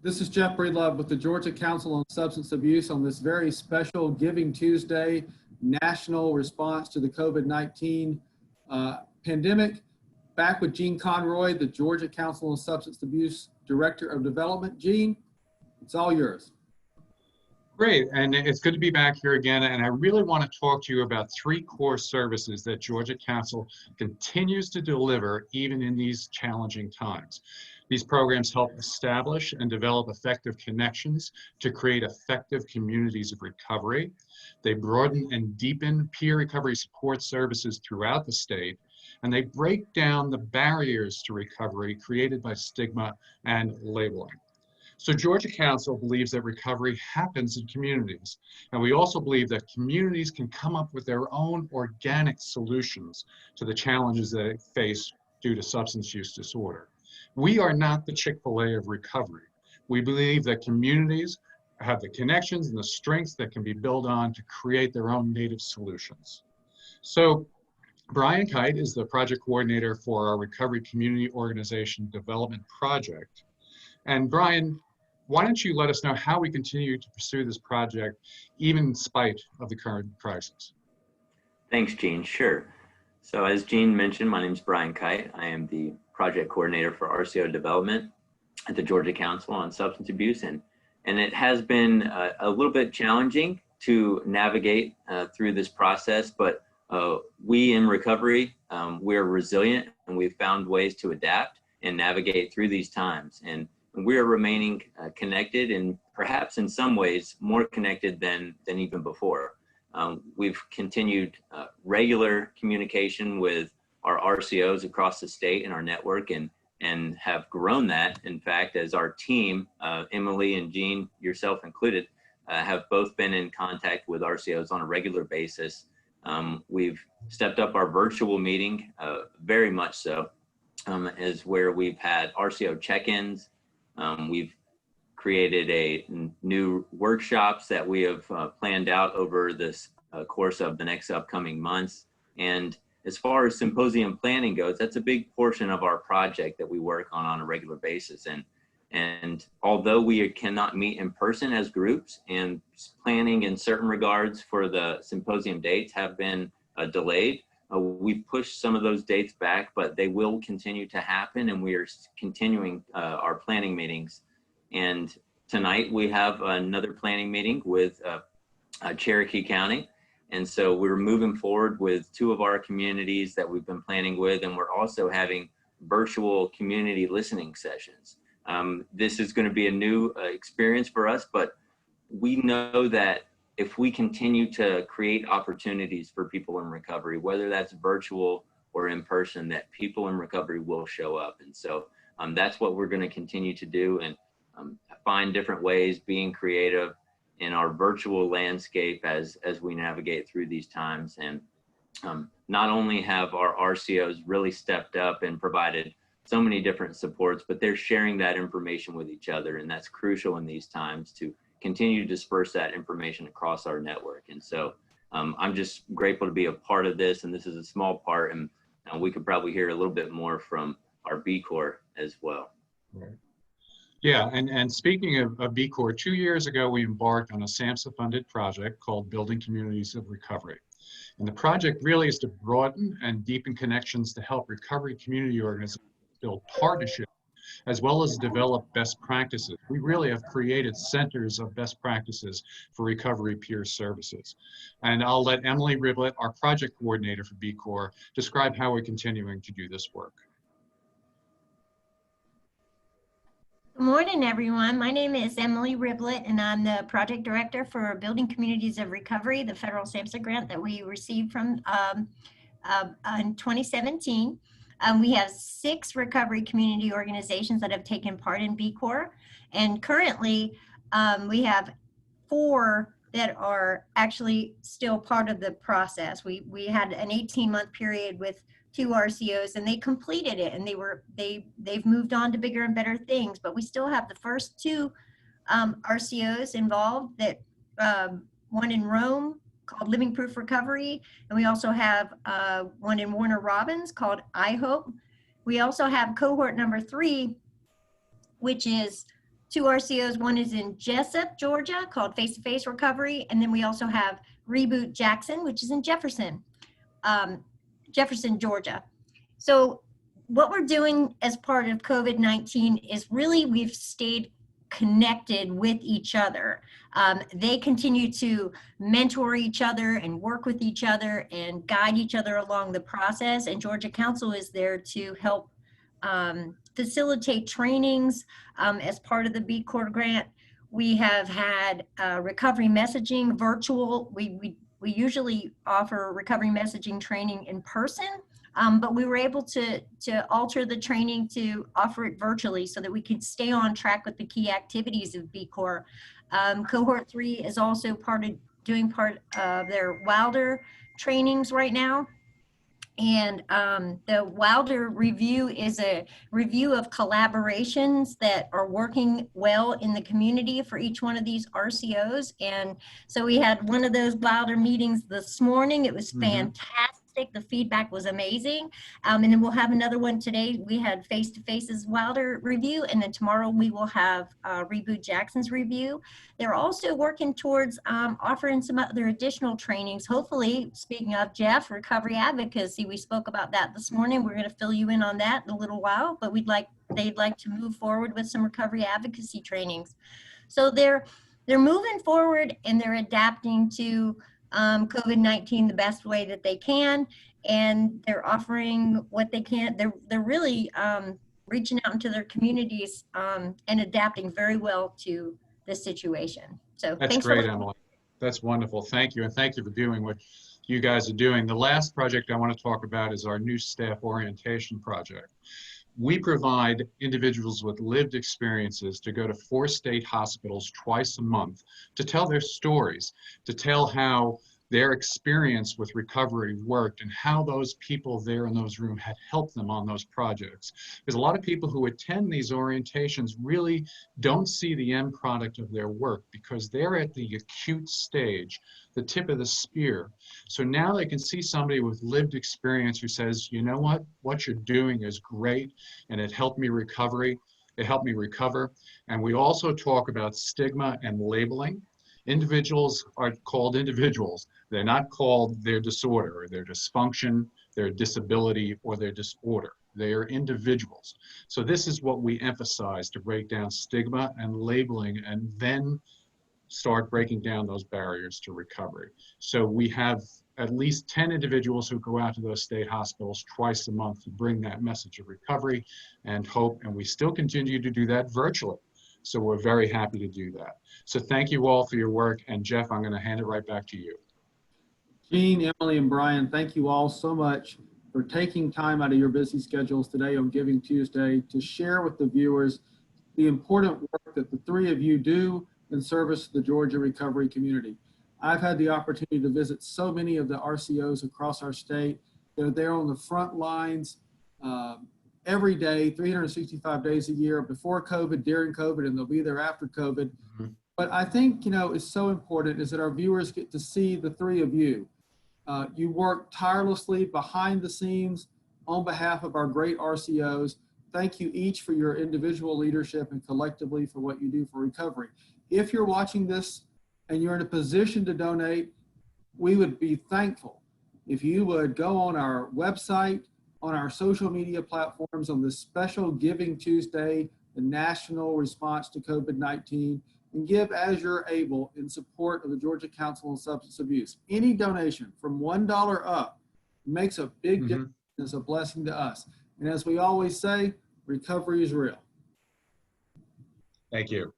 This is Jeff Breedlove with the Georgia Council on Substance Abuse on this very special Giving Tuesday national response to the COVID-19 pandemic. Back with Gene Conroy, the Georgia Council on Substance Abuse Director of Development. Gene, it's all yours. Great, and it's good to be back here again, and I really want to talk to you about three core services that Georgia Council continues to deliver even in these challenging times. These programs help establish and develop effective connections to create effective communities of recovery. They broaden and deepen peer recovery support services throughout the state, and they break down the barriers to recovery created by stigma and labeling. So Georgia Council believes that recovery happens in communities, and we also believe that communities can come up with their own organic solutions to the challenges that they face due to substance use disorder. We are not the Chick-fil-A of recovery. We believe that communities have the connections and the strengths that can be built on to create their own native solutions. So Brian Kite is the project coordinator for our Recovery Community Organization Development Project. And Brian, why don't you let us know how we continue to pursue this project, even in spite of the current crisis? Thanks, Gene. Sure. So as Gene mentioned, my name is Brian Kite. I am the project coordinator for RCO development at the Georgia Council on Substance Abuse. And it has been a little bit challenging to navigate through this process, but we in recovery, we're resilient and we've found ways to adapt and navigate through these times. And we are remaining connected and perhaps in some ways more connected than even before. We've continued regular communication with our RCOs across the state and our network and have grown that. In fact, as our team, Emily and Gene, yourself included, have both been in contact with RCOs on a regular basis. We've stepped up our virtual meeting very much so, as where we've had RCO check-ins. We've created a new workshops that we have planned out over this course of the next upcoming months. And as far as symposium planning goes, that's a big portion of our project that we work on a regular basis. And although we cannot meet in person as groups, and planning in certain regards for the symposium dates have been delayed, we've pushed some of those dates back, but they will continue to happen, and we are continuing our planning meetings. And tonight we have another planning meeting with Cherokee County. And so we're moving forward with two of our communities that we've been planning with, and we're also having virtual community listening sessions. This is going to be a new experience for us, but we know that if we continue to create opportunities for people in recovery, whether that's virtual or in person, that people in recovery will show up. And so that's what we're going to continue to do, and find different ways, being creative in our virtual landscape as we navigate through these times. And not only have our RCOs really stepped up and provided so many different supports, but they're sharing that information with each other. And that's crucial in these times to continue to disperse that information across our network. And so I'm just grateful to be a part of this. And this is a small part, and we could probably hear a little bit more from our BCorps as well. Right. Yeah, and speaking of BCorps, 2 years ago, we embarked on a SAMHSA-funded project called Building Communities of Recovery. And the project really is to broaden and deepen connections to help recovery community organizations build partnerships, as well as develop best practices. We really have created centers of best practices for recovery peer services. And I'll let Emily Riblett, our project coordinator for BCorps, describe how we're continuing to do this work. Good morning, everyone. My name is Emily Riblett, and I'm the project director for Building Communities of Recovery, the federal SAMHSA grant that we received from in 2017. We have 6 recovery community organizations that have taken part in BCorps, and currently we have 4 that are actually still part of the process. We had an 18-month period with 2 RCOs, and they completed it, and they've moved on to bigger and better things. But we still have the first 2 RCOs involved. That one in Rome called Living Proof Recovery, and we also have one in Warner Robins called I Hope. We also have cohort number 3, which is two RCOs. One is in Jessup, Georgia, called Face to Face Recovery. And then we also have Reboot Jackson, which is in Jefferson, Georgia. So what we're doing as part of COVID-19 is really we've stayed connected with each other. They continue to mentor each other and work with each other and guide each other along the process. And Georgia Council is there to help facilitate trainings as part of the BCorps grant. We have had recovery messaging virtual. We usually offer recovery messaging training in person, but we were able to alter the training to offer it virtually so that we could stay on track with the key activities of BCorps. Cohort 3 is also doing part of their Wilder trainings right now. And the Wilder review is a review of collaborations that are working well in the community for each one of these RCOs. And so we had one of those Wilder meetings this morning. It was fantastic. The feedback was amazing. And then we'll have another one today. We had Face-to-Face's Wilder review, and then tomorrow we will have Reboot Jackson's review. They're also working towards offering some other additional trainings. Hopefully, speaking of Jeff, recovery advocacy, we spoke about that this morning. We're going to fill you in on that in a little while, but they'd like to move forward with some recovery advocacy trainings. So they're moving forward and they're adapting to COVID-19 the best way that they can, and they're offering what they can. They're really reaching out into their communities and adapting very well to the situation. So That's great, Emily. That's wonderful. Thank you. And thank you for doing what you guys are doing. The last project I want to talk about is our new staff orientation project. We provide individuals with lived experiences to go to 4 state hospitals twice a month to tell their stories, to tell how their experience with recovery worked and how those people there in those rooms had helped them on those projects. Because a lot of people who attend these orientations really don't see the end product of their work because they're at the acute stage, the tip of the spear. So now they can see somebody with lived experience who says, you know what you're doing is great and it helped me recover. And we also talk about stigma and labeling. Individuals are called individuals. They're not called their disorder or their dysfunction, their disability, or their disorder. They are individuals. So this is what we emphasize to break down stigma and labeling and then start breaking down those barriers to recovery. So we have at least 10 individuals who go out to those state hospitals twice a month to bring that message of recovery and hope, and we still continue to do that virtually. So we're very happy to do that. So thank you all for your work. And Jeff, I'm going to hand it right back to you. Jean, Emily, and Brian, thank you all so much for taking time out of your busy schedules today on Giving Tuesday to share with the viewers the important work that the 3 of you do in service to the Georgia recovery community. I've had the opportunity to visit so many of the RCOs across our state. They're there on the front lines every day, 365 days a year, before COVID, during COVID, and they'll be there after COVID. But I think, is so important is that our viewers get to see the 3 of you. You work tirelessly behind the scenes on behalf of our great RCOs. Thank you each for your individual leadership and collectively for what you do for recovery. If you're watching this and you're in a position to donate, we would be thankful if you would go on our website, on our social media platforms on this special Giving Tuesday, the national response to COVID-19, and give as you're able in support of the Georgia Council on Substance Abuse. Any donation from $1 up makes a big difference. It's a blessing to us. And as we always say, recovery is real. Thank you.